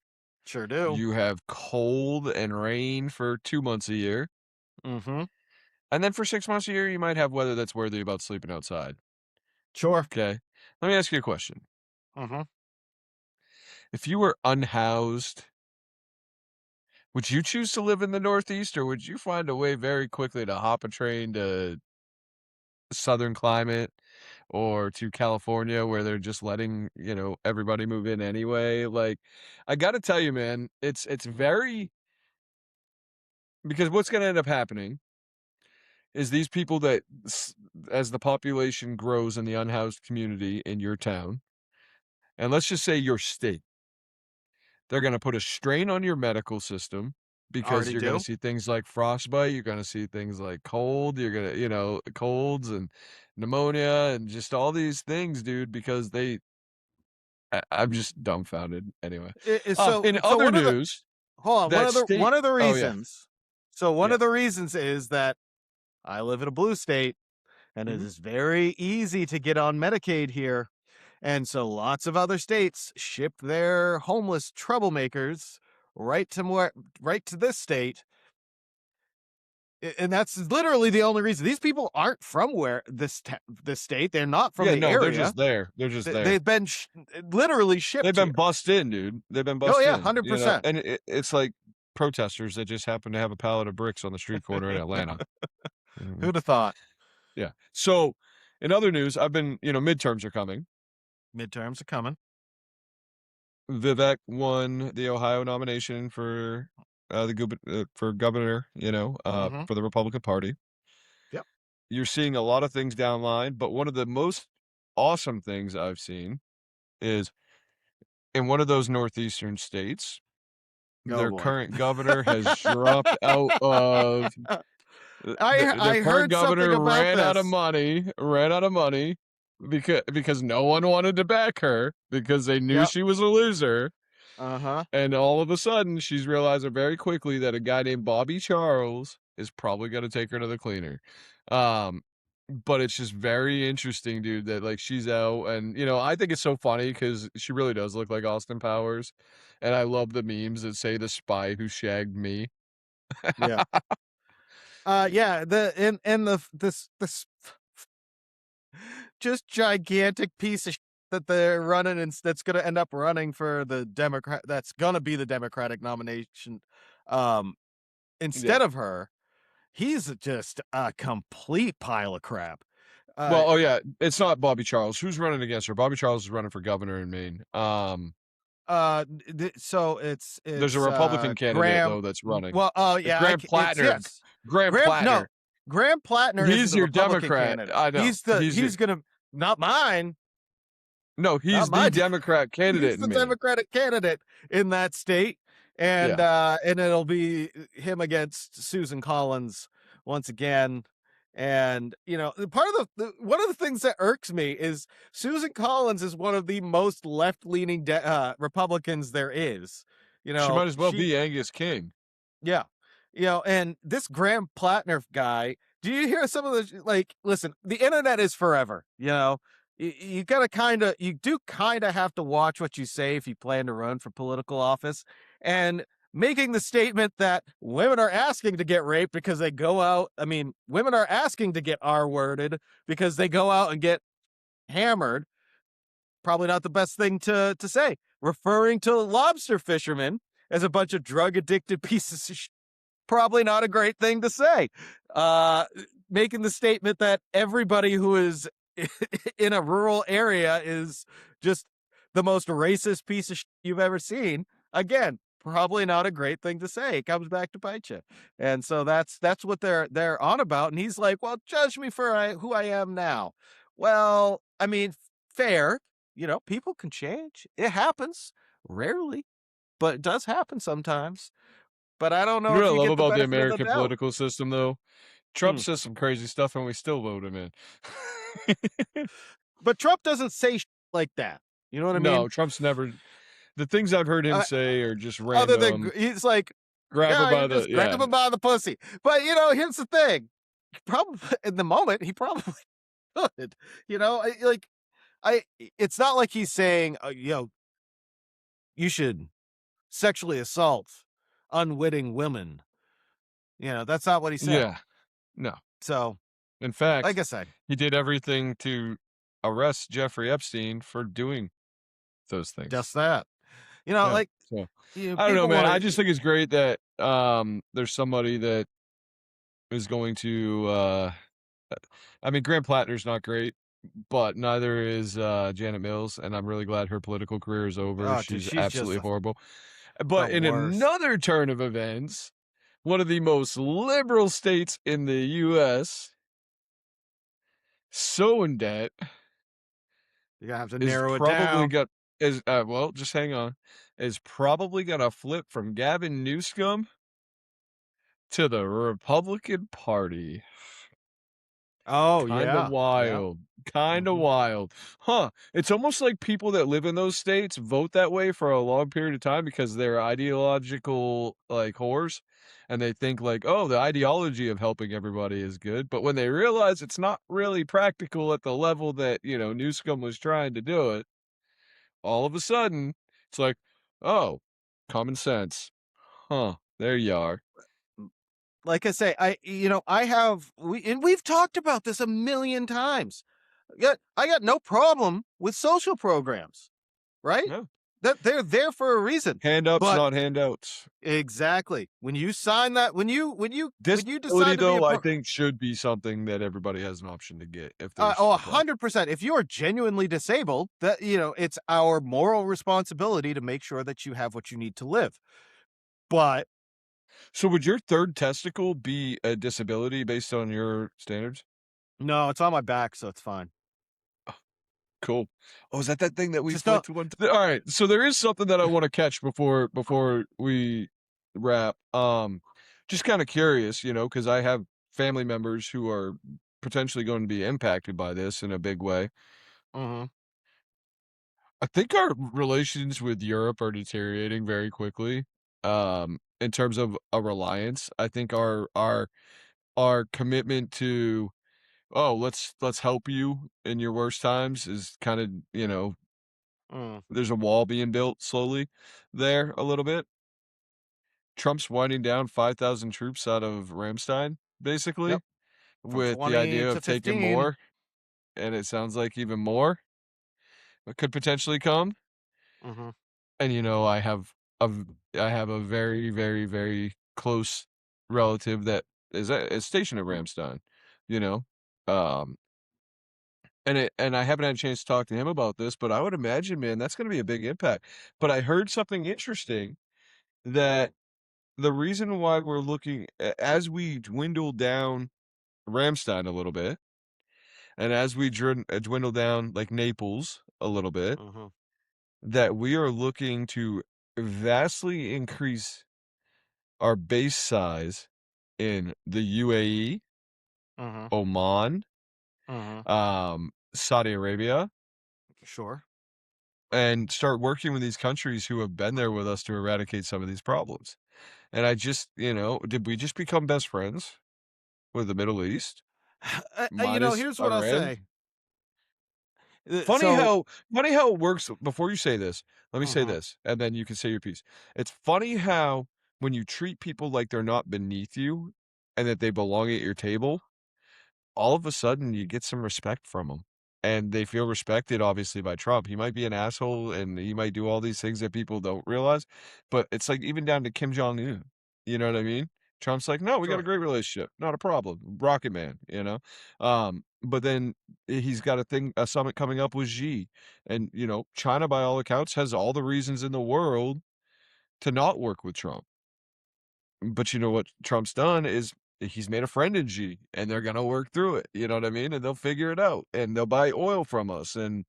sure do. You have cold and rain for 2 months a year. Mm-hmm. And then for 6 months a year, you might have weather that's worthy about sleeping outside. Sure. Okay. Let me ask you a question. Mm-hmm. If you were unhoused, would you choose to live in the Northeast, or would you find a way very quickly to hop a train to southern climate or to California where they're just letting, everybody move in anyway? Like, I got to tell you, man, it's very because what's going to end up happening is these people that as the population grows in the unhoused community in your town, and let's just say your state, they're going to put a strain on your medical system because Already you're going do. to see things like frostbite, you're going to see things like cold, you're going to, colds and pneumonia and just all these things, dude, because I'm just dumbfounded anyway. So In so other one of the news, hold on, that state, one of the oh yeah, reasons. So one yeah, of the reasons is that I live in a blue state, and it hmm is very easy to get on Medicaid here. And so lots of other states ship their homeless troublemakers right to this state. And that's literally the only reason. These people aren't from this state. They're not from yeah, the no, they're area. just there. They're just there. They've been literally They've shipped been here. bussed in, dude. They've been Oh bussed yeah, in, 100%. and it's like protesters that just happen to have a pallet of bricks on the street corner in Atlanta. Mhm. Who'd have thought? Yeah. So, in other news, I've been, midterms are coming. Midterms are coming. Vivek won the Ohio nomination for for governor, Mm-hmm. for the Republican Party. Yep. You're seeing a lot of things downline, but one of the most awesome things I've seen is in one of those northeastern states, Oh their boy. current governor has dropped out of their I current heard something governor about ran this. out of money because no one wanted to back her because they knew Yep. she was a loser. Uh-huh. And all of a sudden, she's realizing very quickly that a guy named Bobby Charles is probably going to take her to the cleaner. Um, but it's just very interesting, dude, that like she's out, and I think it's so funny because she really does look like Austin Powers, and I love the memes that say the spy who shagged me. Yeah. Yeah, this just gigantic piece of that they're running, and that's going to end up running for the that's going to be the Democratic nomination um Yeah. instead of her. He's just a complete pile of crap. Uh Well, oh yeah, it's not Bobby Charles. Who's running against her? Bobby Charles is running for governor in Maine. so There's a it's Republican candidate Graham. though that's running. Well, oh yeah, Graham it's Plattner. yes. Graham Graham no. Plattner. Graham Plattner isn't He's the your Republican Democrat. candidate. I know. He's going to not mine. No, Not he's the my Democrat He's candidate the in Maine. Democratic candidate in that state, Yeah. and it'll be him against Susan Collins once again. And part of one of the things that irks me is Susan Collins is one of the most left-leaning Republicans there is. She might as well She be Angus King. yeah, and this Graham Plattner guy Do you hear some of the like? Listen, the internet is forever. You know, you gotta you do kind of have to watch what you say if you plan to run for political office. And making the statement that women are asking to get raped because they go out. I mean, women are asking to get R-worded because they go out and get hammered. Probably not the best thing to say. Referring to lobster fishermen as a bunch of drug addicted pieces of probably not a great thing to say. Uh, Making the statement that everybody who is in a rural area is just the most racist piece of you've ever seen. Again, probably not a great thing to say. It comes back to bite you. And so that's what they're on about. And he's like, "Well, judge me for who I am now." Well, I mean, fair. You know, people can change. It happens rarely, but it does happen sometimes. But I don't You know know if what I you love get the about the benefit of the American doubt. political system, though? Trump Hmm. says some crazy stuff, and we still vote him in. But Trump doesn't say like that. You know what I mean? No, Trump's never the things I've heard him Uh, say are just Other than random. he's like, Grab her yeah, you by the just grab yeah. him by the pussy. But you know, here's the thing. Probably in the moment, he probably could. You know, I. It's not like he's saying, you should sexually assault unwitting women. You know, that's not what he said. Yeah. No. So, In like fact, I said, he did everything to arrest Jeffrey Epstein for doing those things. just that. You know, Yeah. like So, I don't know, people man. I want just to. think it's great that, there's somebody that is going to, I mean, Graham Plattner's not great, but neither is, Janet Mills, and I'm really glad her political career is over. Oh, dude, She's she's just absolutely horrible. the But in worst. another turn of events, one of the most liberal states in the US, so in debt, You're gonna have to is narrow it probably down. got is, well, just hang on, is probably gonna flip from Gavin Newsom to the Republican Party. Oh Kinda yeah, yeah. wild, kinda Hmm. wild. Huh, it's almost like people that live in those states vote that way for a long period of time because they're ideological, like, whores, and they think like, "Oh, the ideology of helping everybody is good," but when they realize it's not really practical at the level that, Newsom was trying to do it, all of a sudden, it's like, "Oh, common sense. Huh, there you are." Like I say, we've talked about this a million times. I got no problem with social programs, right? No. That they're there for a reason. Hand-ups, But not handouts. exactly when you sign that, when you Disability, decide to be a though, I part, think should be something that everybody has an option to get if there's a problem. 100%. If you are genuinely disabled, that it's our moral responsibility to make sure that you have what you need to live. But So would your 3rd testicle be a disability based on your standards? no, it's on my back, so it's fine. Cool. Oh, is that thing that we Just don't. flipped one t Alright, so there is something that I wanna catch before we wrap. Just kinda curious, because I have family members who are potentially going to be impacted by this in a big way. Hmm. I think our relations with Europe are deteriorating very quickly, in terms of a reliance. I think our commitment to, "Oh, let's help you in your worst times," is kinda, Mm. there's a wall being built slowly there a little bit. Trump's winding down 5,000 troops out of Ramstein, Yep. basically, From with the 20 idea to of taking 15. more, and it sounds like even more could potentially come. Hmm. And, I have a very, very, very close relative that is stationed at Ramstein, you know? Um, and I haven't had a chance to talk to him about this, but I would imagine, man, that's gonna be a big impact. But I heard something interesting that the reason why we're looking as we dwindle down Ramstein a little bit, and as we dwindle down, like, Naples a little bit, Hmm. that we are looking to vastly increase our base size in the UAE, Hmm. Oman, Hmm. Saudi Arabia, Sure. and start working with these countries who have been there with us to eradicate some of these problems. And I just, did we just become best friends? with the Middle East minus Here's what I'll Iran. say. Funny So, how funny how it works. Before you say this, let me say mhm, this, and then you can say your piece. It's funny how when you treat people like they're not beneath you and that they belong at your table, all of a sudden you get some respect from them. And they feel respected, obviously, by Trump. He might be an asshole and he might do all these things that people don't realize, but it's like even down to Kim Jong Un. You know what I mean? Trump's like, no, we got a sure. great relationship, not a problem. Rocket Man, you know? But then he's got a summit coming up with Xi. And, China, by all accounts, has all the reasons in the world to not work with Trump. But you know what Trump's done is he's made a friend in G, and they're gonna work through it, you know what I mean? And they'll figure it out, and they'll buy oil from us, and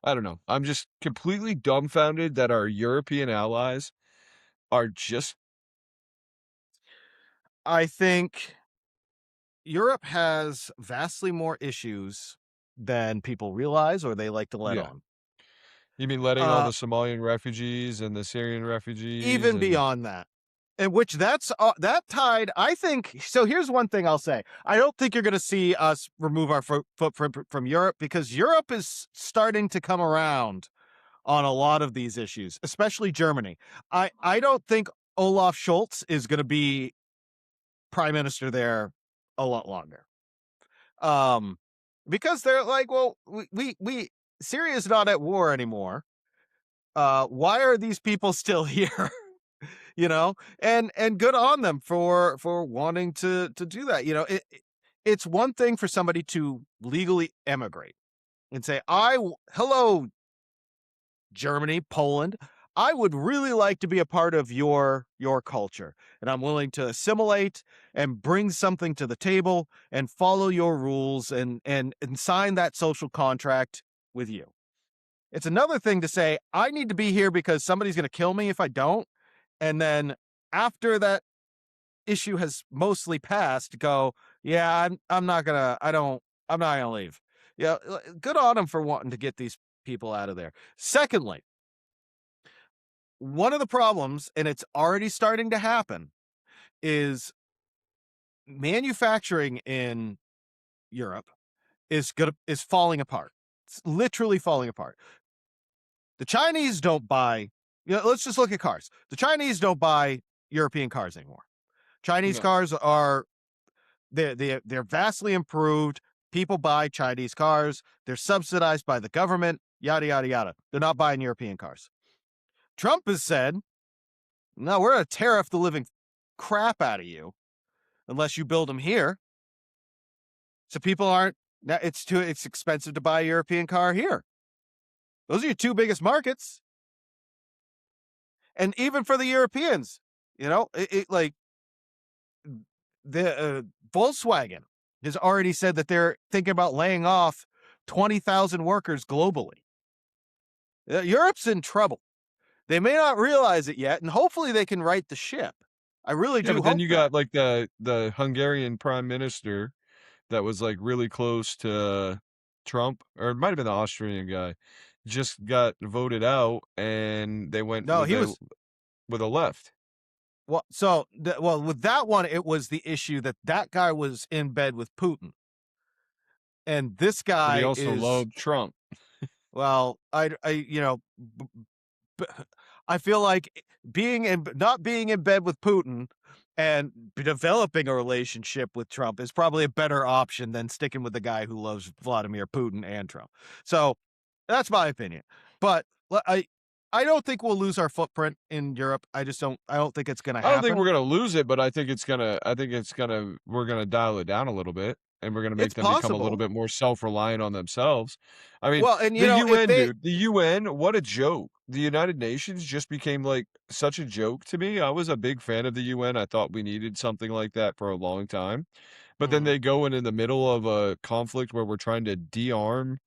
I don't know. I'm just completely dumbfounded that our European allies are just I think Europe has vastly more issues than people realize or they like to let yeah. on. You mean letting all Uh, the Somalian refugees and the Syrian refugees Even and beyond that. In which that tied, I think. So here's one thing I'll say. I don't think you're going to see us remove our footprint from Europe because Europe is starting to come around on a lot of these issues, especially Germany. I don't think Olaf Scholz is going to be prime minister there a lot longer. Um, because they're like, well, we Syria is not at war anymore. Why are these people still here? And good on them for wanting to do that. It's one thing for somebody to legally emigrate and say, hello, Germany, Poland, I would really like to be a part of your culture, and I'm willing to assimilate and bring something to the table and follow your rules and sign that social contract with you. It's another thing to say, I need to be here because somebody's going to kill me if I don't. And then after that issue has mostly passed, go, yeah, I'm not gonna leave. Yeah, good on them for wanting to get these people out of there. Secondly, one of the problems, and it's already starting to happen, is manufacturing in Europe is falling apart. It's literally falling apart. The Chinese don't buy, let's just look at cars. The Chinese don't buy European cars anymore. Chinese no. cars are they're vastly improved. People buy Chinese cars. They're subsidized by the government. Yada yada yada. They're not buying European cars. Trump has said, "No, we're gonna tariff the living crap out of you unless you build them here." So people aren't. It's expensive to buy a European car here. Those are your two biggest markets, and even for the Europeans, like the Volkswagen has already said that they're thinking about laying off 20,000 workers globally. Europe's in trouble. They may not realize it yet, and hopefully they can right the ship. I really Yeah, do but then hope you that. got like the Hungarian prime minister that was like really close to Trump, or it might have been the Austrian guy, just got voted out and they went No, with he a was left. well. With that one, it was the issue that guy was in bed with Putin, and this But he guy also is loved Trump. well. I feel like not being in bed with Putin and developing a relationship with Trump is probably a better option than sticking with the guy who loves Vladimir Putin and Trump. So that's my opinion. But I don't think we'll lose our footprint in Europe. I don't think it's going to I don't think we're happen. gonna lose it, but we're gonna dial it down a little bit, and we're gonna It's make them become a little possible. bit more self-reliant on themselves. I mean, Well, and the if UN, they dude, the UN, what a joke. The United Nations just became like such a joke to me. I was a big fan of the UN. I thought we needed something like that for a long time. But then Mhm. they go in the middle of a conflict where we're trying to de-arm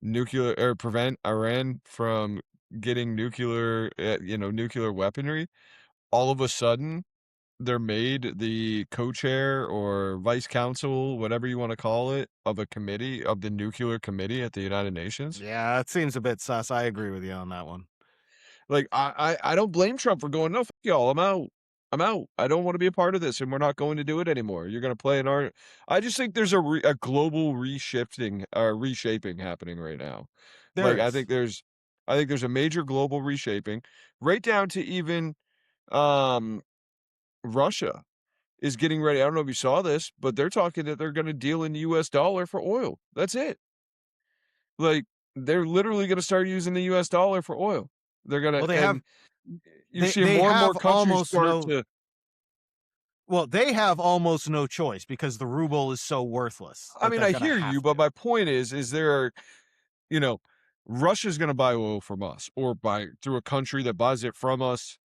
nuclear or prevent Iran from getting nuclear weaponry. All of a sudden they're made the co-chair or vice counsel, whatever you want to call it, of a committee of the nuclear committee at the United Nations. Yeah, it seems a bit sus. I agree with you on that one. Like I don't blame Trump for going, no, fuck y'all, I'm out. I'm out. I don't want to be a part of this, and we're not going to do it anymore. You're going to play in our. I just think there's a global reshaping happening right now. There Like is. I think there's a major global reshaping, right down to even um, Russia is getting ready. I don't know if you saw this, but they're talking that they're going to deal in U.S. dollar for oil. That's it. Like they're literally going to start using the U.S. dollar for oil. They're gonna, Well, and you're seeing they more and more have countries almost start no to. well, they have almost no choice because the ruble is so worthless I that mean, they're I gonna hear you, have but to. my point is there, you know, Russia's going to buy oil from us or buy through a country that buys it from us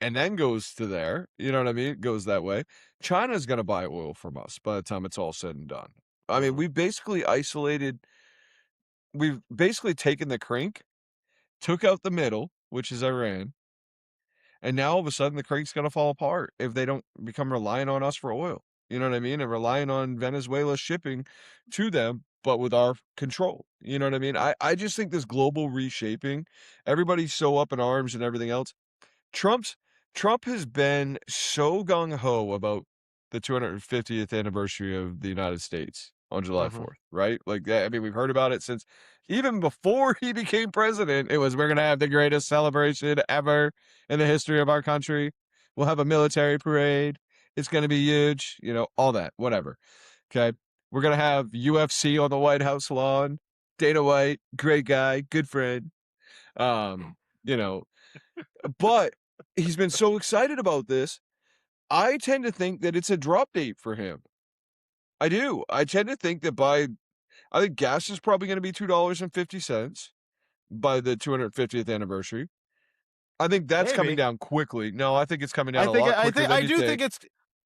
and then goes to there. You know what I mean? It goes that way. China's going to buy oil from us by the time it's all said and done. I mean, Mhm. we've basically taken the crank, took out the middle, which is Iran, and now all of a sudden the crank's going to fall apart if they don't become reliant on us for oil. You know what I mean? And relying on Venezuela shipping to them, but with our control. You know what I mean? I just think this global reshaping, everybody's so up in arms and everything else. Trump's Trump has been so gung ho about the 250th anniversary of the United States on July Mhm. 4th, right? Like that. I mean, we've heard about it since even before he became president. It was we're gonna have the greatest celebration ever in the history of our country. We'll have a military parade. It's gonna be huge. You know, all that, whatever. Okay, we're gonna have UFC on the White House lawn. Dana White, great guy, good friend. Um, you know, but he's been so excited about this. I tend to think that it's a drop date for him. I do. I tend to think that I think gas is probably going to be $2.50 by the 250th anniversary. I think that's coming Maybe. down quickly. No, I think it's coming down a lot quicker than you think.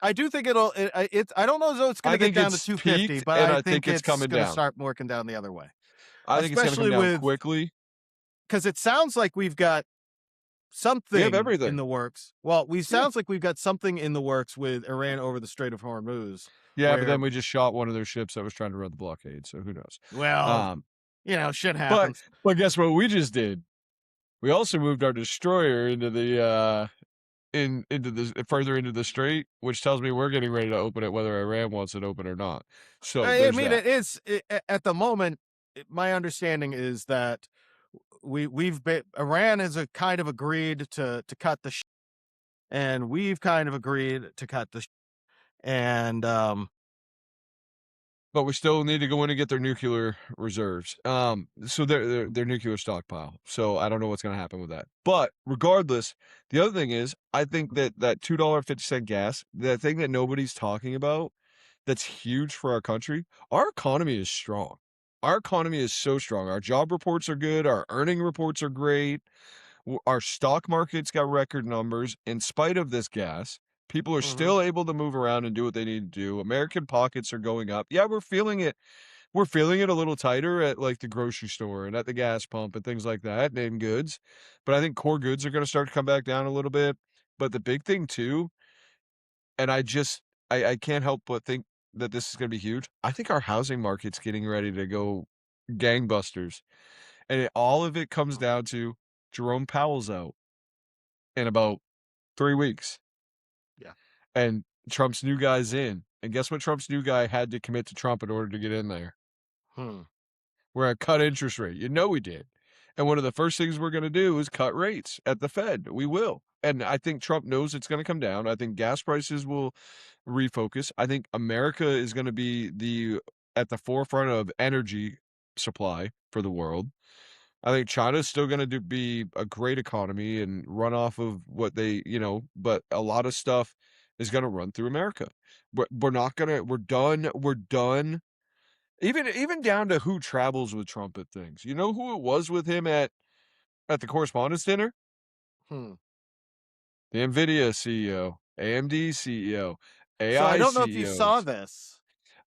I do think it's I don't know if it's I gonna get think down to it's 250, peaked but and I I think think it's it's coming gonna down. start working down the other way. I think it's going to come Especially down with quickly. because it sounds like we've got We have something in everything. the works. Well, we Yeah. sounds like we've got something in the works with Iran over the Strait of Hormuz, Yeah, but where then we just shot one of their ships that was trying to run the blockade, so who knows. well, Um, shit but happens. guess what we just did? We also moved our destroyer into the into the further into the strait, which tells me we're getting ready to open it whether Iran wants it open or not. So I there's mean, that. it is at the moment. My understanding is that Iran has a kind of agreed to cut the and we've kind of agreed to cut the and But we still need to go in and get their nuclear reserves. So their nuclear stockpile. So I don't know what's going to happen with that. But regardless, the other thing is, I think that $2.50 gas, the thing that nobody's talking about, that's huge for our country. Our economy is strong. Our economy is so strong. Our job reports are good. Our earning reports are great. Our stock market's got record numbers. In spite of this gas, people are mhm, still able to move around and do what they need to do. American pockets are going up. Yeah, we're feeling it. We're feeling it a little tighter at like the grocery store and at the gas pump and things like that, and in goods. But I think core goods are going to start to come back down a little bit. But the big thing too, and I can't help but think that this is going to be huge. I think our housing market's getting ready to go gangbusters. And all of it comes down to Jerome Powell's out in about 3 weeks, yeah. and Trump's new guy's in. And guess what Trump's new guy had to commit to Trump in order to get in there? Hmm. We're gonna cut interest rate. You know we did. And one of the first things we're gonna do is cut rates at the Fed. We will. And I think Trump knows it's gonna come down. I think gas prices will refocus. I think America is gonna be at the forefront of energy supply for the world. I think China's still going to be a great economy and run off of what they, but a lot of stuff is going to run through America. We're not going to, we're done. We're done. Even down to who travels with Trump at things. You know who it was with him at the correspondence dinner? Hmm. The Nvidia CEO, AMD CEO, So I AI don't know if you saw CEOs. this.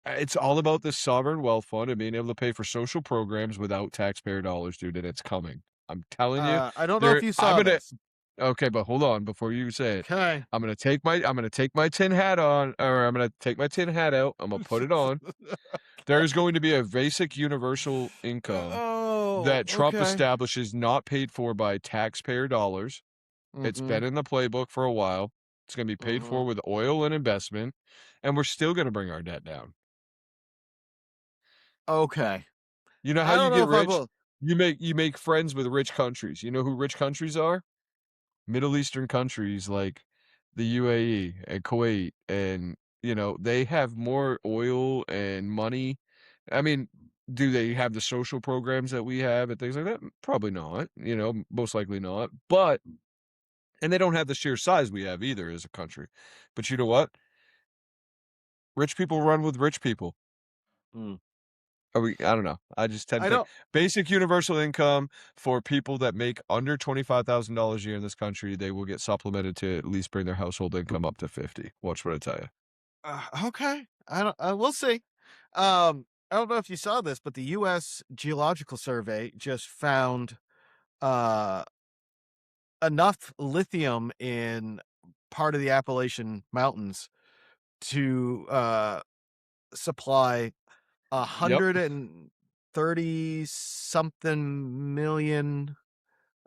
It's all about this sovereign wealth fund and being able to pay for social programs without taxpayer dollars, dude, and it's coming. I'm telling you, I don't know if you I'm saw gonna this. okay, but hold on before you say it. Okay. I'm gonna take my tin hat on, or I'm gonna take my tin hat out. I'm gonna put it on. There's going to be a basic universal income Oh, that Trump okay. establishes not paid for by taxpayer dollars. It's Mm-hmm. been in the playbook for a while. It's going to be paid for with oil and investment, and we're still going to bring our debt down. Okay. You know how I you don't know get if I rich? will. You make friends with rich countries. You know who rich countries are? Middle Eastern countries like the UAE and Kuwait, and they have more oil and money. I mean, do they have the social programs that we have and things like that? Probably not, most likely not. And they don't have the sheer size we have either as a country. But you know what? Rich people run with rich people. Mm. I don't know. I just tend I to think don't. basic universal income for people that make under $25,000 a year in this country, they will get supplemented to at least bring their household income up to 50. Watch what I tell you. Okay. I don't. We'll see. I don't know if you saw this, but the U.S. Geological Survey just found enough lithium in part of the Appalachian Mountains to supply Yep. 130 something million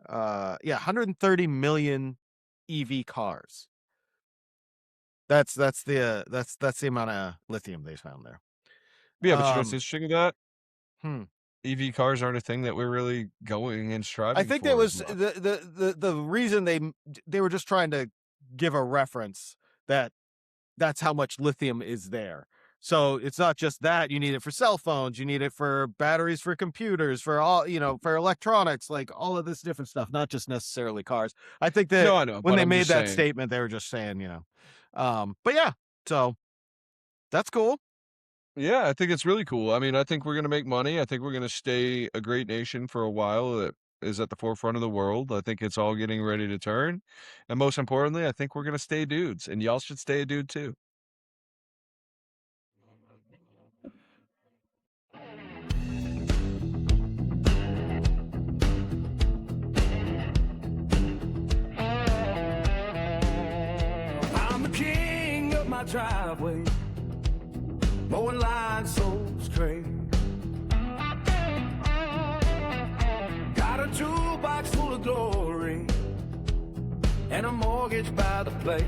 130 million EV cars. That's the amount of lithium they found there. Yeah, but you know what's Um interesting about hmm. EV cars aren't a thing that we're really going and I striving think that for as was much. the reason they were just trying to give a reference that that's how much lithium is there. So it's not just that you need it for cell phones, you need it for batteries for computers, for all, for electronics, like all of this different stuff, not just necessarily cars. I think No, that I know, when but they I'm made just that saying. statement, they were just saying, but yeah, so that's cool. Yeah, I think it's really cool. I mean, I think we're going to make money. I think we're going to stay a great nation for a while that is at the forefront of the world. I think it's all getting ready to turn. And most importantly, I think we're going to stay dudes, and y'all should stay a dude too. I'm the king of my driveway, mowing lines so straight. Got a toolbox full of glory, and a mortgage by the plate.